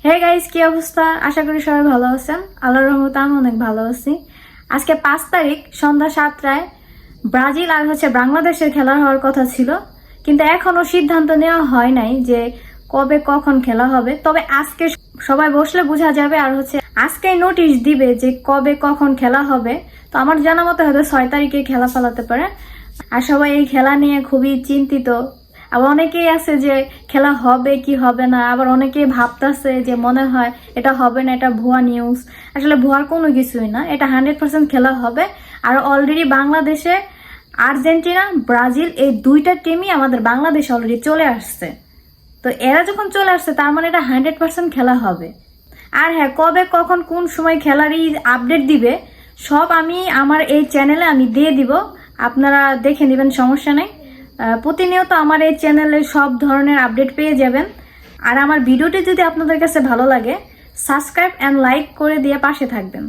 Hey guys, কি অবস্থা? আশা করি সবাই ভালো আছেন। আল্লাহর রহমতে আমি অনেক ভালো আছি। আজকে 5 তারিখ সন্ধ্যা 7টায় ব্রাজিল আর বাংলাদেশের খেলা হওয়ার কথা ছিল, কিন্তু এখনো সিদ্ধান্ত নেওয়া হয় নাই যে কবে কখন খেলা হবে। তবে আজকে সবাই বসলে বোঝা যাবে, আর আজকে নোটিশ দিবে যে কবে কখন খেলা হবে। তো আমার জানা মতে হয়তো 6 তারিখে খেলা ফেলাতে পারে। আর সবাই এই খেলা নিয়ে খুবই চিন্তিত। আবার অনেকেই আছে যে খেলা হবে কি হবে না, আবার অনেকেই ভাবতেছে যে মনে হয় এটা হবে না, এটা ভুয়া নিউজ। আসলে ভুয়ার কোনো কিছুই না, এটা 100% খেলা হবে। আর অলরেডি বাংলাদেশে আর্জেন্টিনা, ব্রাজিল এই দুইটা টিমই আমাদের বাংলাদেশে অলরেডি চলে আসছে। তো এরা যখন চলে আসছে তার মানে এটা 100% খেলা হবে। আর হ্যাঁ, কবে কখন কোন সময় খেলারই আপডেট দিবে সব আমি আমার এই চ্যানেলে আমি দিয়ে দিব, আপনারা দেখে নেবেন, সমস্যা নেই। প্রতিনিয়ত আমার এই চ্যানেলে সব ধরনের আপডেট পেয়ে যাবেন। আর আমার ভিডিওটি যদি আপনাদের কাছে ভালো লাগে, সাবস্ক্রাইব অ্যান্ড লাইক করে দিয়ে পাশে থাকবেন।